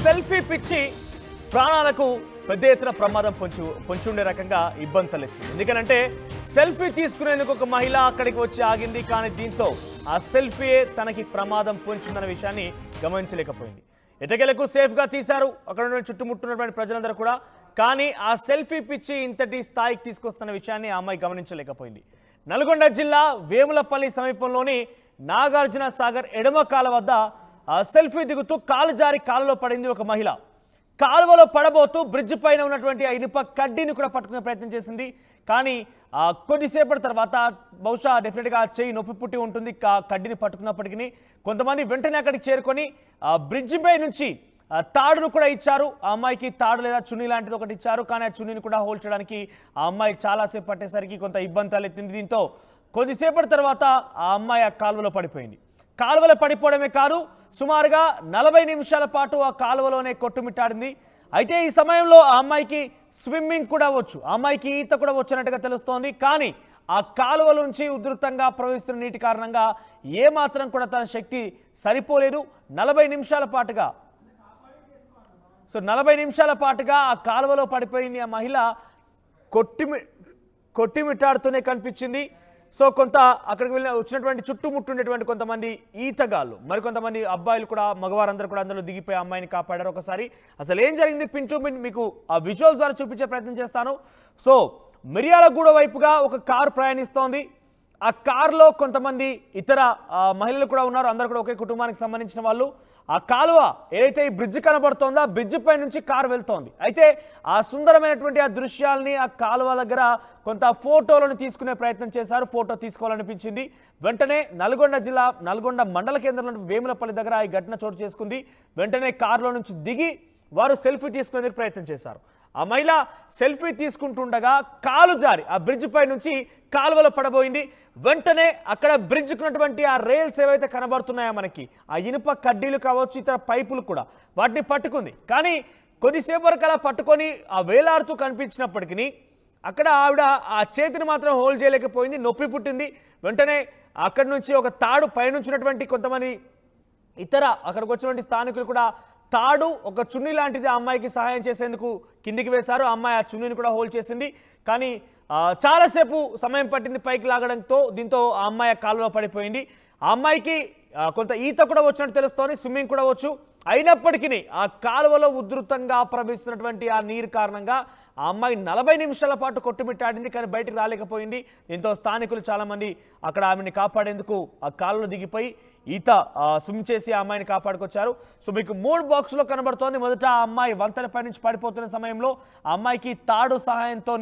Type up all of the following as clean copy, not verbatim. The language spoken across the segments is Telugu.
సెల్ఫీ పిచ్చి ప్రాణాలకు పెద్ద ఎత్తున ప్రమాదం పొంచుండే రకంగా ఇబ్బంది తలెత్తింది. ఎందుకంటే సెల్ఫీ తీసుకునేందుకు ఒక మహిళ అక్కడికి వచ్చి ఆగింది. కానీ దీంతో ఆ సెల్ఫీయే తనకి ప్రమాదం పొంచుందన్న విషయాన్ని గమనించలేకపోయింది. ఎటకెలకు సేఫ్గా తీశారు అక్కడ ఉన్న చుట్టుముట్టున్నటువంటి ప్రజలందరూ కూడా. కానీ ఆ సెల్ఫీ పిచ్చి ఇంతటి స్థాయికి తీసుకొస్తున్న విషయాన్ని ఆ అమ్మాయి గమనించలేకపోయింది. నల్గొండ జిల్లా వేములపల్లి సమీపంలోని నాగార్జున సాగర్ ఎడమ కాల వద్ద సెల్ఫీ దిగుతూ కాలు జారి కాలులో పడింది ఒక మహిళ. కాలువలో పడబోతూ బ్రిడ్జ్ పైన ఉన్నటువంటి ఆ ఇనుప కడ్డీని కూడా పట్టుకునే ప్రయత్నం చేసింది. కానీ కొద్దిసేపటి తర్వాత బహుశా డెఫినెట్గా చెయ్యి నొప్పి పుట్టి ఉంటుంది కడ్డీని పట్టుకున్నప్పటికీ. కొంతమంది వెంటనే అక్కడికి చేరుకొని బ్రిడ్జ్ పై నుంచి తాడును కూడా ఇచ్చారు. ఆ అమ్మాయికి తాడు లేదా చున్నీ లాంటిది ఒకటి ఇచ్చారు. కానీ ఆ చున్నీని కూడా హోల్డ్ చేయడానికి ఆ అమ్మాయి చాలాసేపు పట్టేసరికి కొంత ఇబ్బంది తలెత్తింది. దీంతో కొద్దిసేపటి తర్వాత ఆ అమ్మాయి ఆ కాలువలో పడిపోయింది. కాలువలో పడిపోవడమే కాదు, సుమారుగా 40 నిమిషాల పాటు ఆ కాలువలోనే కొట్టుమిట్టాడింది. అయితే ఈ సమయంలో ఆ అమ్మాయికి స్విమ్మింగ్ కూడా వచ్చు, ఆ అమ్మాయికి ఈత కూడా వచ్చినట్టుగా తెలుస్తోంది. కానీ ఆ కాలువల నుంచి ఉధృతంగా ప్రవహిస్తున్న నీటి కారణంగా ఏమాత్రం కూడా తన శక్తి సరిపోలేదు. 40 నిమిషాల పాటుగా 40 నిమిషాల పాటుగా ఆ కాలువలో పడిపోయింది ఆ మహిళ. కొట్టిమిట్టాడుతూనే కనిపించింది. సో కొంత అక్కడికి వచ్చినటువంటి చుట్టుముట్టుండేటువంటి కొంతమంది ఈతగాళ్ళు, మరికొంతమంది అబ్బాయిలు కూడా, మగవారందరూ కూడా అందులో దిగిపోయి అమ్మాయిని కాపాడారు. ఒకసారి అసలు ఏం జరిగింది పిన్ టు పిన్ మీకు ఆ విజువల్స్ ద్వారా చూపించే ప్రయత్నం చేస్తాను. సో మిర్యాలగూడ వైపుగా ఒక కారు ప్రయాణిస్తోంది. ఆ కారులో కొంతమంది ఇతర మహిళలు కూడా ఉన్నారు. అందరూ కూడా ఒకే కుటుంబానికి సంబంధించిన వాళ్ళు. ఆ కాలువ ఏదైతే ఈ బ్రిడ్జ్ కనబడుతోందో ఆ బ్రిడ్జ్ పై నుంచి కారు వెళ్తోంది. అయితే ఆ సుందరమైనటువంటి ఆ దృశ్యాలని ఆ కాలువ దగ్గర కొంత ఫోటోలను తీసుకునే ప్రయత్నం చేశారు. ఫోటో తీసుకోవాలనిపించింది. వెంటనే నల్గొండ మండల కేంద్రంలో వేములపల్లి దగ్గర ఈ ఘటన చోటు చేసుకుంది. వెంటనే కారులో నుంచి దిగి వారు సెల్ఫీ తీసుకునేందుకు ప్రయత్నం చేశారు. ఆ మహిళ సెల్ఫీ తీసుకుంటుండగా కాలు జారి ఆ బ్రిడ్జ్ పై నుంచి కాలువలో పడబోయింది. వెంటనే అక్కడ బ్రిడ్జ్కి ఉన్నటువంటి ఆ రైల్స్ ఏవైతే కనబడుతున్నాయో మనకి, ఆ ఇనుప కడ్డీలు కావచ్చు, ఇతర పైపులు కూడా, వాటిని పట్టుకుంది. కానీ కొద్దిసేపు వరకు అలా పట్టుకొని ఆ వేలాడుతూ కనిపించినప్పటికీ అక్కడ ఆవిడ ఆ చేతిని మాత్రం హోల్డ్ చేయలేకపోయింది, నొప్పి పుట్టింది. వెంటనే అక్కడి నుంచి ఒక తాడు పైనుంచినటువంటి కొంతమంది ఇతర అక్కడికి వచ్చినటువంటి స్థానికులు కూడా తాడు, ఒక చున్నీ లాంటిది ఆ అమ్మాయికి సహాయం చేసేందుకు కిందికి వేశారు. ఆ అమ్మాయి ఆ చున్నీని కూడా హోల్డ్ చేసింది. కానీ చాలాసేపు సమయం పట్టింది పైకి లాగడంతో. దీంతో ఆ అమ్మాయి కాలువలో పడిపోయింది. ఆ అమ్మాయికి కొంత ఈత కూడా వచ్చినట్టు తెలుస్తోంది, స్విమ్మింగ్ కూడా వచ్చు. అయినప్పటికీ ఆ కాలువలో ఉధృతంగా ప్రవహిస్తున్నటువంటి ఆ నీరు కారణంగా ఆ అమ్మాయి 40 నిమిషాల పాటు కొట్టుమిట్టాడింది. కానీ బయటికి రాలేకపోయింది. దీంతో స్థానికులు చాలామంది అక్కడ ఆమెని కాపాడేందుకు ఆ కాలువలో దిగిపోయి ఈత స్విమ్ చేసి ఆ అమ్మాయిని కాపాడుకొచ్చారు. సో మీకు 3 బాక్సులో కనబడుతోంది. మొదట ఆ అమ్మాయి వంతెనపై నుంచి పడిపోతున్న సమయంలో ఆ అమ్మాయికి తాడు సహాయంతో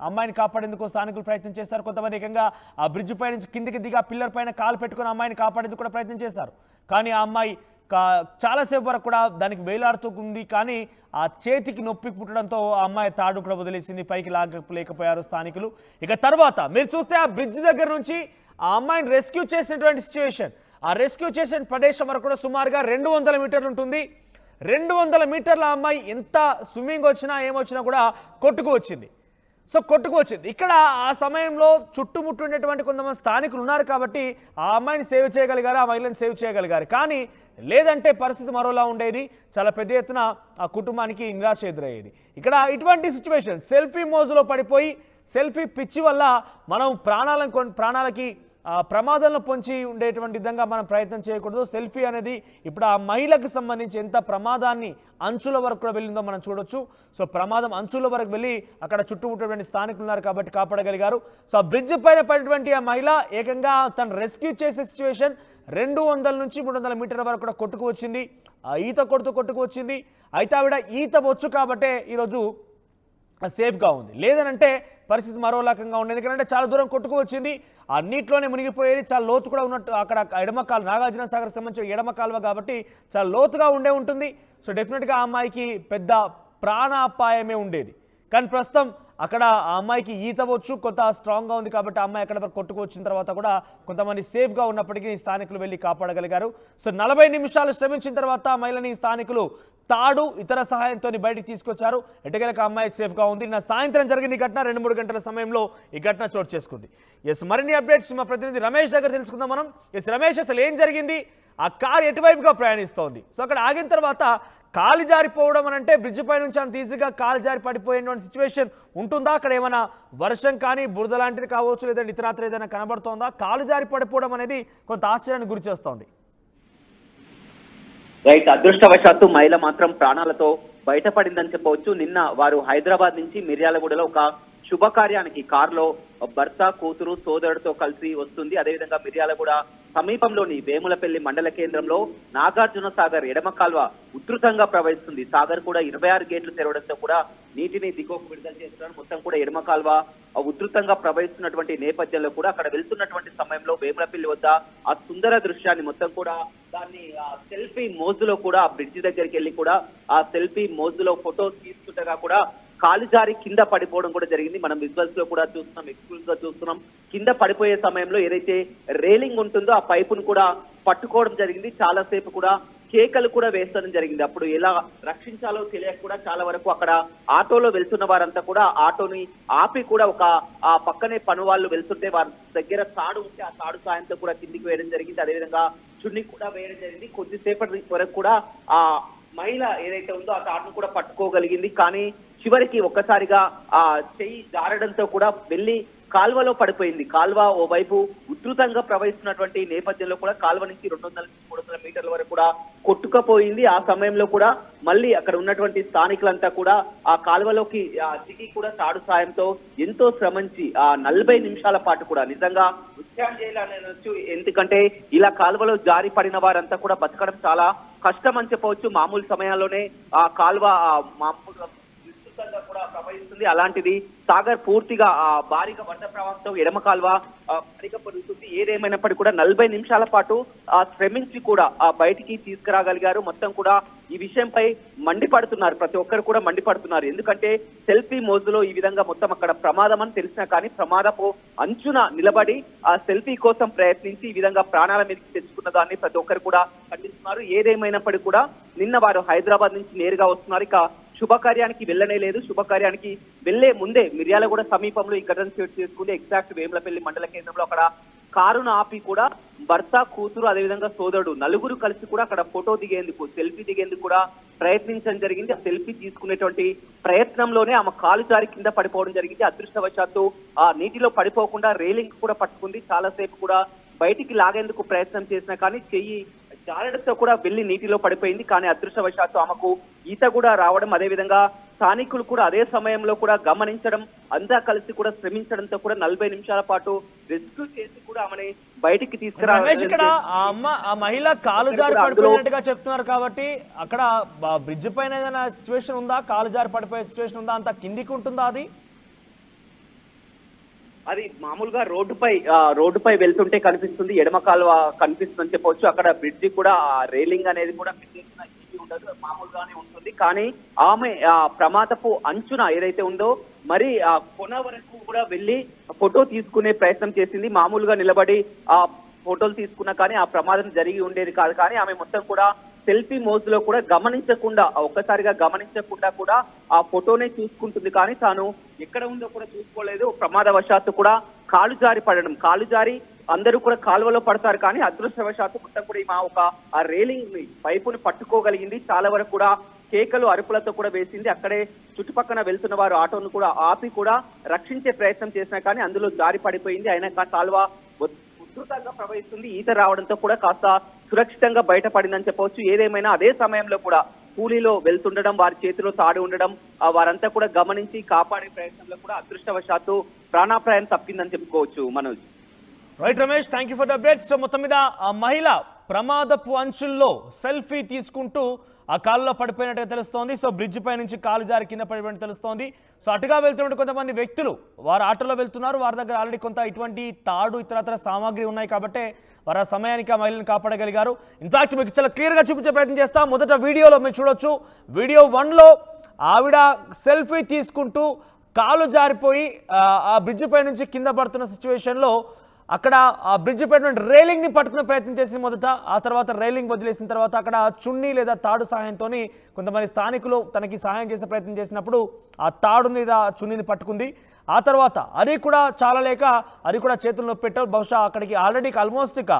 అమ్మాయిని కాపాడేందుకు స్థానికులు ప్రయత్నం చేశారు. కొంతమంది ఏకంగా ఆ బ్రిడ్జ్ పై నుంచి కిందికి దిగి ఆ పిల్లర్ పైన కాలు పెట్టుకుని అమ్మాయిని కాపాడేందుకు కూడా ప్రయత్నం చేశారు. కానీ ఆ అమ్మాయి చాలాసేపు వరకు కూడా దానికి వేలాడుతుంది. కానీ ఆ చేతికి నొప్పి పుట్టడంతో ఆ అమ్మాయి తాడు కూడా వదిలేసింది, పైకి లాగలేకపోయారు స్థానికులు. ఇక తర్వాత మీరు చూస్తే ఆ బ్రిడ్జ్ దగ్గర నుంచి ఆ అమ్మాయిని రెస్క్యూ చేసినటువంటి సిచ్యువేషన్, ఆ రెస్క్యూ చేసిన ప్రదేశం వరకు కూడా సుమారుగా 200 మీటర్లు ఉంటుంది. 200 మీటర్ల అమ్మాయి ఎంత స్విమ్మింగ్ వచ్చినా ఏమొచ్చినా కూడా కొట్టుకు వచ్చింది. ఇక్కడ ఆ సమయంలో చుట్టుముట్టుండేటువంటి కొంతమంది స్థానికులు ఉన్నారు కాబట్టి ఆ అమ్మాయిని సేవ్ చేయగలిగారు, ఆ మహిళని సేవ్ చేయగలిగారు. కానీ లేదంటే పరిస్థితి మరోలా ఉండేది. చాలా పెద్ద ఎత్తున ఆ కుటుంబానికి నిరాశ ఎదురయ్యేది. ఇక్కడ ఇటువంటి సిచ్యువేషన్, సెల్ఫీ మోజులో పడిపోయి సెల్ఫీ పిచ్చి వల్ల మనం ప్రాణాలకి ప్రమాదాలను పొంచి ఉండేటువంటి విధంగా మనం ప్రయత్నం చేయకూడదు. సెల్ఫీ అనేది ఇప్పుడు ఆ మహిళకు సంబంధించి ఎంత ప్రమాదాన్ని అంచుల వరకు కూడా వెళ్ళిందో మనం చూడొచ్చు. సో ప్రమాదం అంచుల వరకు వెళ్ళి అక్కడ చుట్టుముట్టేటువంటి స్థానికులు ఉన్నారు కాబట్టి కాపాడగలిగారు. సో ఆ బ్రిడ్జ్ పైన పడినటువంటి ఆ మహిళ ఏకంగా తను రెస్క్యూ చేసే సిచ్యువేషన్ 200 నుంచి 300 మీటర్ల వరకు కూడా కొట్టుకు వచ్చింది. ఈత కొట్టుకు వచ్చింది. అయితే ఆవిడ ఈత వచ్చు కాబట్టే ఈరోజు సేఫ్గా ఉంది. లేదనంటే పరిస్థితి మరో రకంగా ఉండేది. ఎందుకంటే చాలా దూరం కొట్టుకు వచ్చింది, ఆ నీటిలోనే మునిగిపోయేది. చాలా లోతు కూడా ఉన్నట్టు అక్కడ ఎడమ కాలువ, నాగార్జున సాగర్ సంబంధించిన ఎడమ కాలువ కాబట్టి చాలా లోతుగా ఉంటుంది. సో డెఫినెట్గా ఆ అమ్మాయికి పెద్ద ప్రాణాపాయమే ఉండేది. కానీ ప్రస్తుతం అక్కడ ఆ అమ్మాయికి ఈత వచ్చు, కొంత స్ట్రాంగ్గా ఉంది కాబట్టి ఆ అమ్మాయి అక్కడ వరకు కొట్టుకు వచ్చిన తర్వాత కూడా కొంతమంది సేఫ్గా ఉన్నప్పటికీ స్థానికులు వెళ్ళి కాపాడగలిగారు. సో 40 నిమిషాలు శ్రమించిన తర్వాత మహిళని స్థానికులు తాడు ఇతర సహాయంతో బయటికి తీసుకొచ్చారు. ఎటుకలకు అమ్మాయి సేఫ్గా ఉంది. నిన్న సాయంత్రం జరిగిన ఈ ఘటన 2-3 గంటల సమయంలో ఈ ఘటన చోటు చేసుకుంది. మరిన్ని అప్డేట్స్ మా ప్రతినిధి రమేష్ దగ్గర తెలుసుకుందాం మనం. రమేష్, అసలు ఏం జరిగింది? ఆ కారు ఎటువైపుగా ప్రయాణిస్తోంది. సో అక్కడ ఆగిన తర్వాత కాలు జారిపోవడం అని అంటే బ్రిడ్జ్ పై నుంచి అంత ఈజీగా కాలు జారి పడిపోయేటువంటి సిచ్యువేషన్ ఉంటుందా? అక్కడ ఏమైనా వర్షం కానీ బురద లాంటిది కావచ్చు, లేదంటే ఇతరాత్ర ఏదైనా కనబడుతోందా? కాలు జారి పడిపోవడం అనేది కొంత ఆశ్చర్యానికి గురి చేస్తోంది. రైట్, అదృష్టవశాత్తు మహిళ మాత్రం ప్రాణాలతో బయటపడిందని చెప్పవచ్చు. నిన్న వారు హైదరాబాద్ నుంచి మిర్యాలగూడలో ఒక శుభకార్యానికి కారులో భర్త, కూతురు, సోదరుడితో కలిసి వస్తుంది. అదేవిధంగా మిర్యాలగూడ సమీపంలోని వేములపల్లి మండల కేంద్రంలో నాగార్జున సాగర్ ఎడమ కాల్వ ఉధృతంగా ప్రవహిస్తుంది. సాగర్ కూడా 26 గేట్లు తెరవడంతో కూడా నీటిని దిగువకు విడుదల చేస్తున్నారు. మొత్తం కూడా ఎడమ కాల్వ ఉధృతంగా ప్రవహిస్తున్నటువంటి నేపథ్యంలో కూడా అక్కడ వెళ్తున్నటువంటి సమయంలో వేములపల్లి వద్ద ఆ సుందర దృశ్యాన్ని మొత్తం కూడా దాన్ని సెల్ఫీ మోజులో కూడా ఆ బ్రిడ్జి దగ్గరికి వెళ్ళి కూడా ఆ సెల్ఫీ మోజులో ఫోటోస్ తీసుకుంటగా కూడా కాలు జారి కింద పడిపోవడం కూడా జరిగింది. మనం విజువల్స్ లో కూడా చూస్తున్నాం, ఎక్స్క్లూజివ్ గా చూస్తున్నాం. కింద పడిపోయే సమయంలో ఏదైతే రేలింగ్ ఉంటుందో ఆ పైపును కూడా పట్టుకోవడం జరిగింది. చాలా సేపు కూడా కేకలు కూడా వేస్తడం జరిగింది. అప్పుడు ఎలా రక్షించాలో తెలియక కూడా చాలా వరకు అక్కడ ఆటోలో వెళ్తున్న వారంతా కూడా ఆటోని ఆపి కూడా ఆ పక్కనే పని వాళ్ళు వెళ్తుంటే వారి దగ్గర తాడు ఉంటే ఆ తాడు సాయంతో కూడా కిందికి వేయడం జరిగింది. అదేవిధంగా చున్ని కూడా వేయడం జరిగింది. కొద్దిసేపటి వరకు కూడా ఆ మహిళ ఏదైతే ఉందో ఆ తాడును కూడా పట్టుకోగలిగింది. కానీ చివరికి ఒక్కసారిగా ఆ చెయ్యి జారడంతో కూడా వెళ్లి కాల్వలో పడిపోయింది. కాల్వ ఓవైపు ఉధృతంగా ప్రవహిస్తున్నటువంటి నేపథ్యంలో కూడా కాల్వ నుంచి 200-300 మీటర్ల వరకు కూడా కొట్టుకపోయింది. ఆ సమయంలో కూడా మళ్ళీ అక్కడ ఉన్నటువంటి స్థానికులంతా కూడా ఆ కాల్వలోకి దిగి కూడా తాడు సాయంతో ఎంతో శ్రమించి 40 నిమిషాల పాటు కూడా నిజంగా ఉత్సాహం చేయాలనొచ్చు. ఎందుకంటే ఇలా కాల్వలో జారి పడిన వారంతా కూడా బతకడం చాలా కష్టం అని చెప్పవచ్చు. మామూలు సమయాల్లోనే ఆ కాల్వ మామూలుగా కూడా ప్రవహిస్తుంది. అలాంటిది సాగర్ పూర్తిగా భారీగా వరద ప్రవాహంతో ఎడమ కాల్వ పడుతుంది. ఏదేమైనప్పటికీ కూడా 40 నిమిషాల పాటు శ్రమించి కూడా బయటికి తీసుకురాగలిగారు. మొత్తం కూడా ఈ విషయంపై మండిపడుతున్నారు, ప్రతి ఒక్కరు కూడా మండిపడుతున్నారు. ఎందుకంటే సెల్ఫీ మోజులో ఈ విధంగా మొత్తం అక్కడ ప్రమాదం అని తెలిసినా కానీ ప్రమాదపు అంచున నిలబడి ఆ సెల్ఫీ కోసం ప్రయత్నించి ఈ విధంగా ప్రాణాల మీదకి తెచ్చుకున్న దాన్ని ప్రతి ఒక్కరు కూడా ఖండిస్తున్నారు. ఏదేమైనప్పటికీ కూడా నిన్న వారు హైదరాబాద్ నుంచి నేరుగా వస్తున్నారు. ఇక శుభకార్యానికి వెళ్ళనే లేదు. శుభకార్యానికి వెళ్లే ముందే మిర్యాలగూడ సమీపంలో ఈ ఘటన చోటు చేసుకుంది. ఎగ్జాక్ట్ వేములపల్లి మండల కేంద్రంలో అక్కడ కారును ఆపి కూడా భర్త, కూతురు, అదేవిధంగా సోదరుడు నలుగురు కలిసి కూడా అక్కడ ఫోటో దిగేందుకు, సెల్ఫీ దిగేందుకు కూడా ప్రయత్నించడం జరిగింది. ఆ సెల్ఫీ తీసుకునేటువంటి ప్రయత్నంలోనే ఆమె కాలు జారి కింద పడిపోవడం జరిగింది. అదృష్టవశాత్తు ఆ నీటిలో పడిపోకుండా రేలింగ్ కూడా పట్టుకుంది. చాలా సేపు కూడా బయటికి లాగేందుకు ప్రయత్నం చేసినా కానీ చెయ్యి జారడంతో కూడా వెళ్లి నీటిలో పడిపోయింది. కానీ అదృష్టవశాత్తు ఆమెకు ఈత కూడా రావడం, అదేవిధంగా స్థానికులు కూడా అదే సమయంలో కూడా గమనించడం, అంతా కలిసి కూడా శ్రమించడంతో కూడా 40 నిమిషాల పాటు రెస్క్యూ చేసి కూడా ఆమెని బయటికి తీసుకురావాలి. ఇక్కడ ఆ మహిళ కాలు జారి పడిపోయినట్టుగా చెప్తున్నారు కాబట్టి అక్కడ బ్రిడ్జ్ పైన ఏదైనా సిచ్యువేషన్ ఉందా? కాలు జారి పడిపోయే సిచ్యువేషన్ ఉందా? అంత కిందికి ఉంటుందా? అది మామూలుగా రోడ్డుపై వెళ్తుంటే కనిపిస్తుంది, ఎడమ కాలువ కనిపిస్తుందని చెప్పవచ్చు. అక్కడ బ్రిడ్జి కూడా రేలింగ్ అనేది కూడా ఉండదు, మామూలుగానే ఉంటుంది. కానీ ఆమె ప్రమాదపు అంచున ఏదైతే ఉందో మరి ఆ కొన వరకు కూడా వెళ్లి ఫోటో తీసుకునే ప్రయత్నం చేసింది. మామూలుగా నిలబడి ఆ ఫోటోలు తీసుకున్నా కానీ ఆ ప్రమాదం జరిగి ఉండేది కాదు. కానీ ఆమె మొత్తం కూడా సెల్ఫీ మోజులో కూడా ఒక్కసారిగా గమనించకుండా కూడా ఆ ఫోటోనే చూసుకుంటుంది. కానీ తాను ఎక్కడ ఉందో కూడా చూసుకోలేదు. ప్రమాదవశాత్తు కూడా కాలు జారి అందరూ కూడా కాలువలో పడతారు. కానీ అదృష్టవశాత్తు మొత్తం కూడా ఆ రేలింగ్ పైపుని పట్టుకోగలిగింది. చాలా వరకు కూడా కేకలు, అరుపులతో కూడా వేసింది. అక్కడే చుట్టుపక్కల వెళ్తున్న వారు ఆటోను కూడా ఆపి కూడా రక్షించే ప్రయత్నం చేసినా కానీ అందులో జారి పడిపోయింది. అయినా కాలువ ఉధృతంగా ప్రవహిస్తుంది. ఈత రావడంతో కూడా కాస్త సురక్షితంగా బయటపడిందని చెప్పవచ్చు. ఏదేమైనా అదే సమయంలో కూడా కూలీలో వెళ్తుండడం, వారి చేతిలో తాడు ఉండడం వారంతా కూడా గమనించి కాపాడే ప్రయత్నంలో కూడా అదృష్టవశాత్తు ప్రాణాపాయం తప్పిందని చెప్పుకోవచ్చు. Manoj. Right Ramesh, thank you for the update. So మొత్తం మీద ఆ మహిళ ప్రమాదపు అంచుల్లో సెల్ఫీ తీసుకుంటూ ఆ కాలులో పడిపోయినట్టుగా తెలుస్తోంది. సో బ్రిడ్జ్ పై నుంచి కాలు జారి కింద పడిపోయినట్టు తెలుస్తోంది. సో అటుగా వెళ్తున్నట్టు కొంతమంది వ్యక్తులు వారు ఆటోలో వెళ్తున్నారు. వారి దగ్గర ఆల్రెడీ కొంత ఇటువంటి తాడు, ఇతరత్ర సామాగ్రి ఉన్నాయి కాబట్టి వారు ఆ సమయానికి ఆ మహిళను కాపాడగలిగారు. ఇన్ఫాక్ట్ మీకు చాలా క్లియర్గా చూపించే ప్రయత్నం చేస్తాం. మొదట వీడియోలో మీరు చూడొచ్చు. వీడియో 1లో ఆవిడ సెల్ఫీ తీసుకుంటూ కాలు జారిపోయి ఆ బ్రిడ్జ్ పై నుంచి కింద పడుతున్న సిచ్యువేషన్లో అక్కడ ఆ బ్రిడ్జ్ పైన రైలింగ్ని పట్టుకునే ప్రయత్నం చేసి మొదట, ఆ తర్వాత రైలింగ్ వదిలేసిన తర్వాత అక్కడ చున్నీ లేదా తాడు సహాయంతో కొంతమంది స్థానికులు తనకి సహాయం చేసే ప్రయత్నం చేసినప్పుడు ఆ తాడు మీద చున్నీని పట్టుకుంది. ఆ తర్వాత అది కూడా చాలా లేక అది కూడా చేతుల్లో పెట్టారు. బహుశా అక్కడికి ఆల్రెడీ ఆల్మోస్ట్ ఇక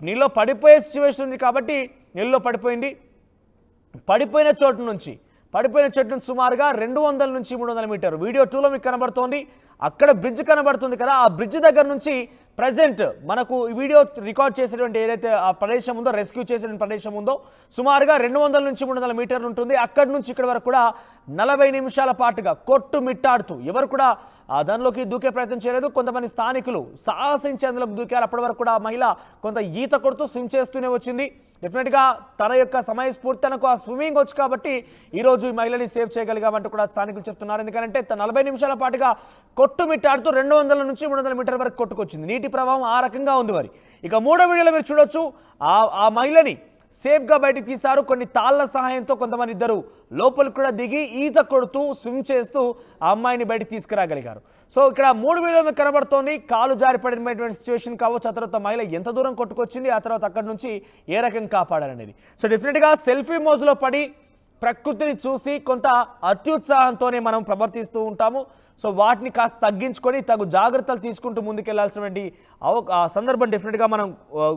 నీళ్ళలో పడిపోయే సిచ్యువేషన్ ఉంది కాబట్టి నీళ్ళలో పడిపోయింది. పడిపోయిన చోటు నుంచి సుమారుగా 200 నుంచి 300 మీటర్ వీడియో 2లో మీకు కనబడుతోంది. అక్కడ బ్రిడ్జ్ కనబడుతుంది కదా, ఆ బ్రిడ్జ్ దగ్గర నుంచి ప్రజెంట్ మనకు ఈ వీడియో రికార్డ్ చేసేటువంటి ఏదైతే ఆ ప్రదేశం ఉందో, రెస్క్యూ చేసేటువంటి ప్రదేశం ఉందో, సుమారుగా 200 నుంచి 300 మీటర్లు ఉంటుంది. అక్కడి నుంచి ఇక్కడ వరకు కూడా 40 నిమిషాల పాటుగా కొట్టుమిట్టాడుతూ ఎవరు కూడా దానిలోకి దూకే ప్రయత్నం చేయలేదు. కొంతమంది స్థానికులు సాహసించి అందులోకి దూకారు. అప్పటి వరకు కూడా ఆ మహిళ కొంత ఈత కొడుతూ స్విమ్ చేస్తూనే వచ్చింది. డెఫినెట్గా తన యొక్క సమయస్ఫూర్తి తనకు ఆ స్విమ్మింగ్ వచ్చు కాబట్టి ఈరోజు ఈ మహిళని సేవ్ చేయగలిగామంటూ కూడా స్థానికులు చెప్తున్నారు. ఎందుకంటే 40 నిమిషాల పాటుగా కొట్టుమిట్టాడుతూ 200 నుంచి 300 మీటర్ల వరకు కొట్టుకొచ్చింది. నీటి ప్రవాహం ఆ రకంగా ఉంది. మరి ఇక మూడో వీడియోలో మీరు చూడొచ్చు, ఆ మహిళని సేఫ్గా బయటికి తీశారు. కొన్ని తాళ్ల సహాయంతో కొంతమంది ఇద్దరు లోపలికి కూడా దిగి ఈత కొడుతూ స్విమ్ చేస్తూ ఆ అమ్మాయిని బయటికి తీసుకురాగలిగారు. సో ఇక్కడ 3 వీడియోలు మీకు కనబడుతోంది. కాలు జారి పడినటువంటి సిచ్యువేషన్ కావచ్చు, ఆ తర్వాత మహిళ ఎంత దూరం కొట్టుకొచ్చింది, ఆ తర్వాత అక్కడి నుంచి ఏ రకంగా కాపాడారనేది. సో డెఫినెట్గా సెల్ఫీ మోజులో పడి ప్రకృతిని చూసి కొంత అత్యుత్సాహంతోనే మనం ప్రవర్తిస్తూ ఉంటాము. సో వాటిని కాస్త తగ్గించుకొని తగు జాగ్రత్తలు తీసుకుంటూ ముందుకెళ్లాల్సినటువంటి సందర్భం డెఫినెట్గా మనం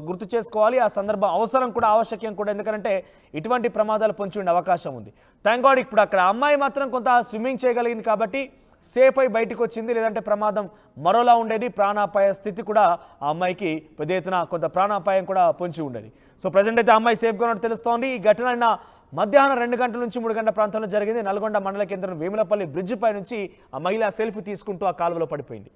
గుర్తు చేసుకోవాలి. ఆ సందర్భం అవసరం కూడా, ఆవశ్యకం కూడా. ఎందుకంటే ఇటువంటి ప్రమాదాలు పొంచి ఉండే అవకాశం ఉంది. థ్యాంక్ గాడ్ ఇప్పుడు అక్కడ అమ్మాయి మాత్రం కొంత స్విమ్మింగ్ చేయగలిగింది కాబట్టి సేఫ్ అయి బయటకు వచ్చింది. లేదంటే ప్రమాదం మరోలా ఉండేది. ప్రాణాపాయ స్థితి కూడా ఆ అమ్మాయికి పెద్ద ఎత్తున కొంత ప్రాణాపాయం కూడా పొంచి ఉండేది. సో ప్రజెంట్ అయితే అమ్మాయి సేఫ్గా ఉన్నట్టు తెలుస్తోంది. ఈ ఘటన మధ్యాహ్నం 2 గంటల నుంచి 3 గంటల ప్రాంతంలో జరిగింది. నల్గొండ మండల కేంద్రం వేములపల్లి బ్రిడ్జ్ పై నుంచి ఆ మహిళ సెల్ఫీ తీసుకుంటూ ఆ కాలువలో పడిపోయింది.